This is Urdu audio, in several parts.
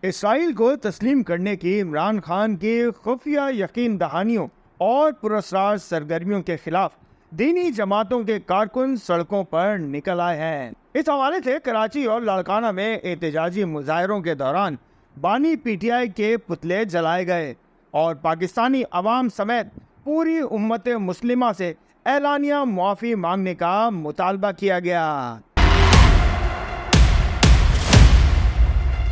اسرائیل کو تسلیم کرنے کی عمران خان کی خفیہ یقین دہانیوں اور پراسرار سرگرمیوں کے خلاف دینی جماعتوں کے کارکن سڑکوں پر نکل آئے ہیں۔ اس حوالے سے کراچی اور لاڑکانہ میں احتجاجی مظاہروں کے دوران بانی پی ٹی آئی کے پتلے جلائے گئے اور پاکستانی عوام سمیت پوری امت مسلمہ سے اعلانیہ معافی مانگنے کا مطالبہ کیا گیا۔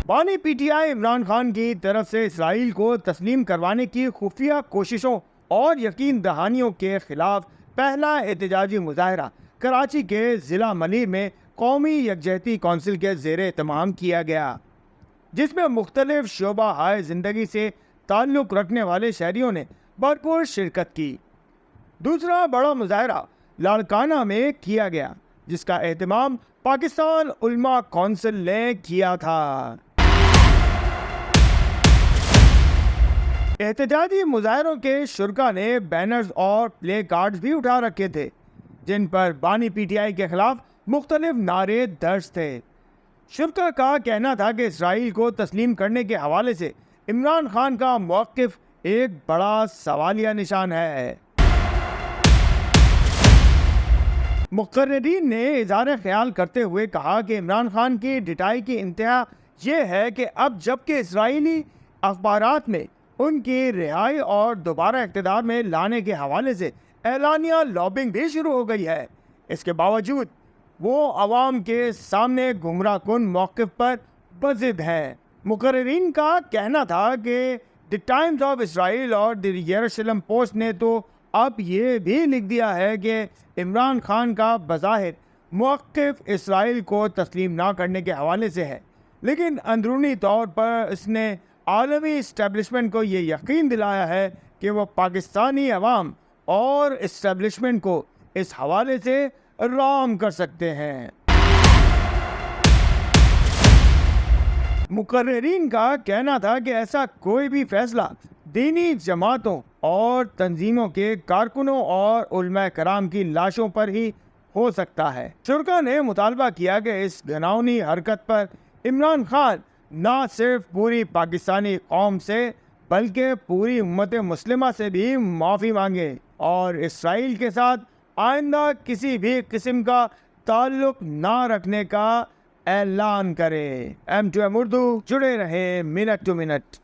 بانی P T I Imran Khan کی طرف سے اسرائیل کو تسلیم کروانے کی خفیہ کوششوں اور یقین دہانیوں کے خلاف پہلا احتجاجی مظاہرہ کراچی کے ضلع ملیر میں قومی یکجہتی کونسل کے زیر اہتمام کیا گیا، جس میں مختلف شعبہ ہائے زندگی سے تعلق رکھنے والے شہریوں نے بھرپور شرکت کی۔ دوسرا بڑا مظاہرہ لاڑکانہ میں کیا گیا، جس کا اہتمام پاکستان علماء کونسل نے کیا تھا۔ احتجاجی مظاہروں کے شرکاء نے بینرز اور پلے کارڈز بھی اٹھا رکھے تھے، جن پر بانی پی ٹی آئی کے خلاف مختلف نعرے درج تھے۔ شرکاء کا کہنا تھا کہ اسرائیل کو تسلیم کرنے کے حوالے سے عمران خان کا موقف ایک بڑا سوالیہ نشان ہے۔ مقررین نے اظہار خیال کرتے ہوئے کہا کہ عمران خان کی ڈٹائی کی انتہا یہ ہے کہ اب جبکہ اسرائیلی اخبارات میں ان کی رہائی اور دوبارہ اقتدار میں لانے کے حوالے سے اعلانیہ لابنگ بھی شروع ہو گئی ہے، اس کے باوجود وہ عوام کے سامنے گمراہ کن موقف پر بضد ہے۔ مقررین کا کہنا تھا کہ دی ٹائمز آف اسرائیل اور دی یروشلم پوسٹ نے تو اب یہ بھی لکھ دیا ہے کہ عمران خان کا بظاہر موقف اسرائیل کو تسلیم نہ کرنے کے حوالے سے ہے، لیکن اندرونی طور پر اس نے عالمی اسٹیبلشمنٹ کو یہ یقین دلایا ہے کہ وہ پاکستانی عوام اور اسٹیبلشمنٹ کو اس حوالے سے رام کر سکتے ہیں۔ مقررین کا کہنا تھا کہ ایسا کوئی بھی فیصلہ دینی جماعتوں اور تنظیموں کے کارکنوں اور علماء کرام کی لاشوں پر ہی ہو سکتا ہے۔ شرکاء نے مطالبہ کیا کہ اس گھناؤنی حرکت پر عمران خان نہ صرف پوری پاکستانی قوم سے بلکہ پوری امت مسلمہ سے بھی معافی مانگے اور اسرائیل کے ساتھ آئندہ کسی بھی قسم کا تعلق نہ رکھنے کا اعلان کرے۔ M2M اردو، جڑے رہے منٹ ٹو منٹ۔